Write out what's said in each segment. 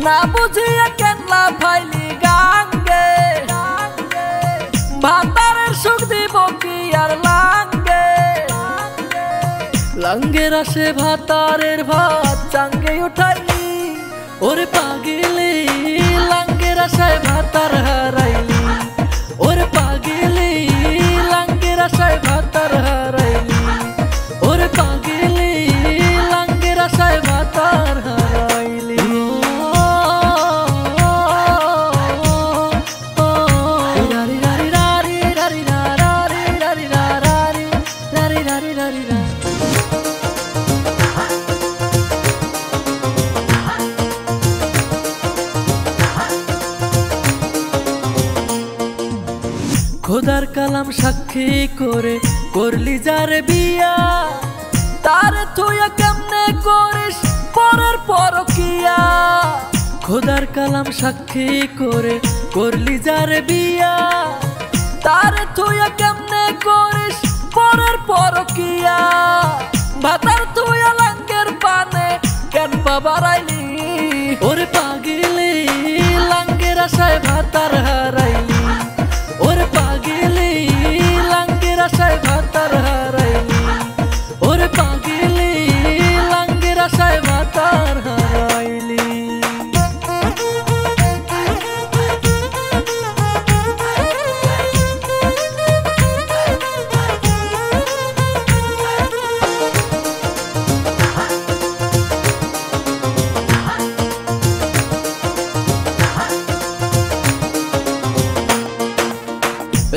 না বুঝিয়া কেনলা ফাইলি গাঙ্গে ভাতারের সুখ দিব কি আর লাঙ্গে লাঙ্গের আসে ভাতারের ভাত চাঙ্গে উঠাইলি ওরে পাগিলি লাঙ্গের আশায় ভাতার হারাইলি ওরে পাগিলি লাঙ্গের আশায় ভাতার হারাইলি ওরে পাগিলি লাঙ্গের আশায় ভাতার হারাইলি খোদার কালাম সাক্ষী করে করলি যারে বিয়া তারে তুইয়া কেমনে করিস পরের পরকিয়া খোদার কালাম সাক্ষী করে করলি যারে বিয়া তারে তুইয়া কেমনে করিস পরের পরকিয়া ভাতার তুইয়া লাঙ্গের পানে কেন বাবারাইলি ওরে পাগিলি লাঙ্গের আশায় ভাতার হারাইলি ওরে পাগিলি লাঙ্গের আশায় ভাতার হারাইলি ওরে পাগিলি লাঙ্গের আশায় ভাতার হারাইলি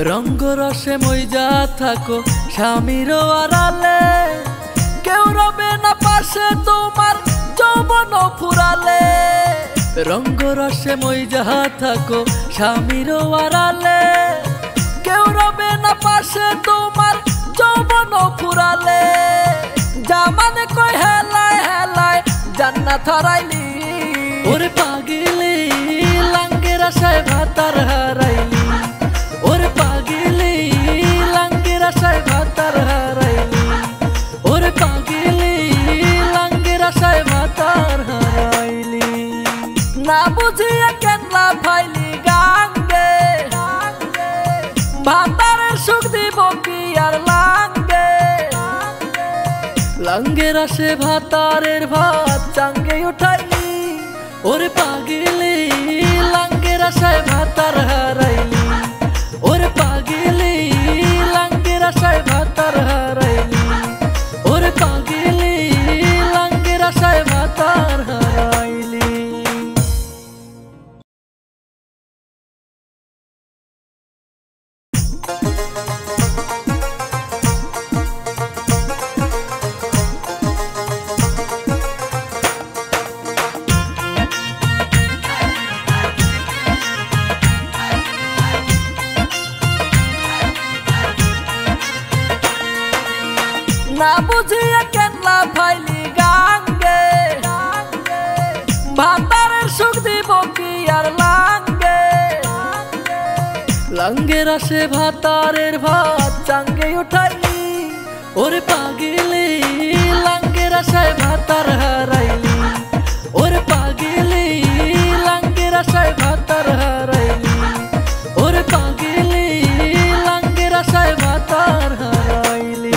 রঙ্গ রসে মইজা থাকো স্বামীর আড়ালে কেউ রবে না পাশে তোমার যৌবন ফুরালে রঙ্গ রসে মইজা থাকো স্বামীর আড়ালে কেউ রবে না পাশে তোমার যৌবন ফুরালে জামানে কই হেলায় হেলায় জান্নাত হারাইলি ওরে পাগিলি লাঙ্গের আশায় ভাতার হারাইলি ওরে পাগিলি লাঙ্গের আশায় ভাতার হারাইলি ওরে পাগিলি লাঙ্গের আশায় ভাতার হারাইলি না বুঝিয়া কেনলা ফাইলি গাঙ্গে ভাতারের সুখ দিব কি আর লাঙ্গে লাঙ্গের আসে ভাতারের ভাত চাঙ্গে উঠাইলি ওরে পাগিলি লাঙ্গের আশায় ভাতার হারাইলি ওরে পাগিলি লাঙ্গের আশায় ভাতার হারাইলি ওরে পাগিলি লাঙ্গের আশায় ভাতার হারাইলি না বুঝিয়া কেনলা ফাইলি গাঙ্গে ভাতারের সুখ দিব কি আর লাঙ্গে লাঙ্গের আসে ভাতারের ভাত চাঙ্গে উঠাইলি ওরে পাগিলি লাঙ্গের আশায় ভাতার হারাইলি ওরে পাগিলি লাঙ্গের আশায় ভাতার হারাইলি ওরে পাগিলি লাঙ্গের আশায় ভাতার হারাইলি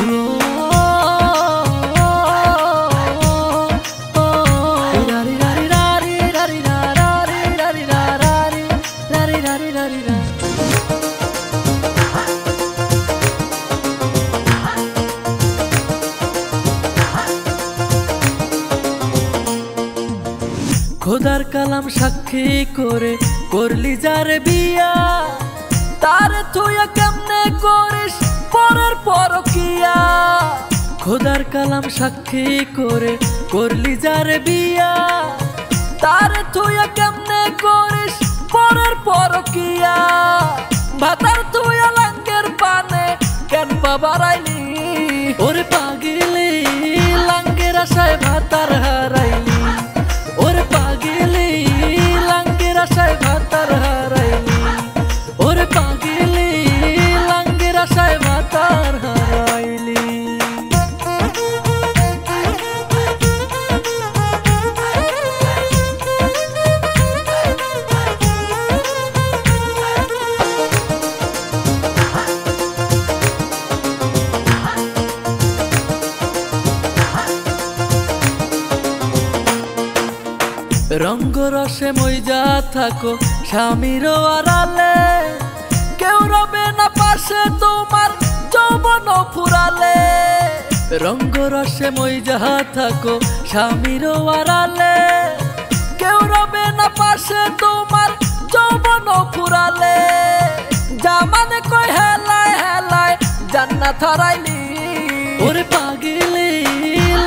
খোদার কালাম সাক্ষী করে করলি যারে বিয়া তারে তুইয়া কেমনে করিস পরের পরকিয়া খোদার কালাম সাক্ষী করে করলি যারে বিয়া তারে তুইয়া কেমনে করিস পরের পরকিয়া ভাতার তুইয়া লাঙ্গের পানে কেন বাবারাইলি ওরে পাগিলি লাঙ্গের আশায় ভাতার হারাইলি ওরে পাগিলি লাঙ্গের আশায় ভাতার হারাইলি ওরে পাগিলি লাঙ্গের আশায় ভাতার হারাইলি রঙ্গ রসে মইজা থাকো স্বামীর আড়ালে, কেউ রবে না পাশে তোমার যৌবন ফুরালে। রঙ্গ রসে মইজা থাকো স্বামীর আড়ালে, কেউ রবে না পাশে তোমার যৌবন ফুরালে। জামানে কই হেলায় হেলায় জান্নাত হারাইলি, ওরে পাগিলি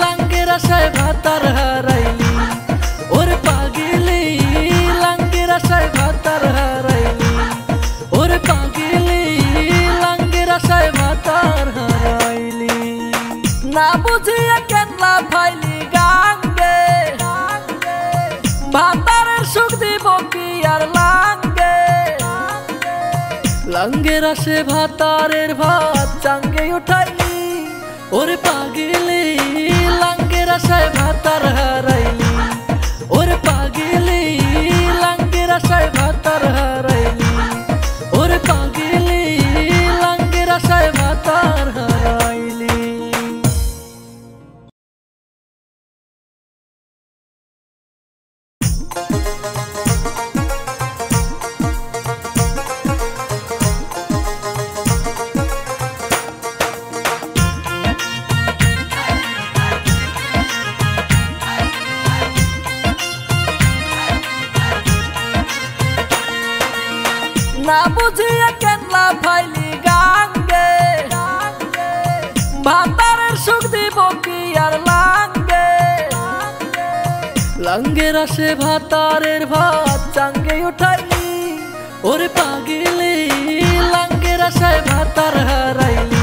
লাঙ্গের আশায় ভাতার হারাইলি, ওরে পাগিলি লাঙ্গের আশায় ভাতার হারাইলি, ওরে পাগিলি লাঙ্গের আশায় ভাতার হারাইলি। না বুঝিয়া কেন লাফাইলি গাঙ্গে, ভাতারের সুখ দিব কি আর লাঙ্গে। লাঙ্গের আসে ভাতারের ভাত চাঙ্গে উঠাইলি, ওরে পাগিলি লাঙ্গের আশায় ভাতার হারাইলি, ওরে পাগিলি লাঙ্গের আশায় ভাতার হারাইলি, ওরে পাগিলি লাঙ্গের আশায় ভাতার হারাইলি। না বুঝিয়া কেন লাফাইলি গাঙ্গে, ভাতারের সুখ দিব কি আর লাঙ্গে। লাঙ্গের আসে ভাতারের ভাত চাঙ্গে উঠাইলি, ওরে পাগিলি লাঙ্গের আশায় ভাতার হারাইলি,